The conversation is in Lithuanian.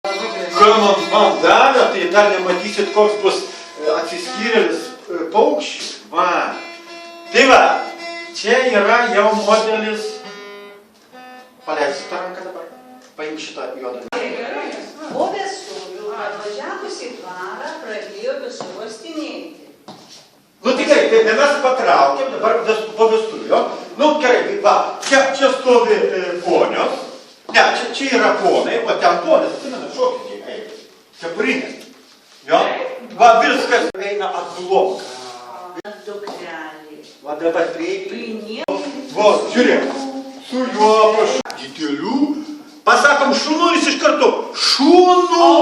Ką man davė, tai dar nematysit, koks bus atsiskyrėlis paukščių. Va. Tai va, čia yra jau modelis. Paleisk tą ranką dabar. Paimk šitą juodą. Po vestuvių atvažiavus į dvarą pradėjo visur uostinėti. Nu tikrai, tai mes patraukėm dabar po vestuvių. Nu gerai, va, čia stovi ponios. Ne, čia yra ponai, o ten ponės, atsimena, šokti eina. Kepurinės. Jo? Va, viskas eina atblok. Dukrelį. Va, dabar prieik. Priniekai. Va, žiūrėk. Su juo prašau. Didelių. Pasakom šunų ir iš karto. Šunų!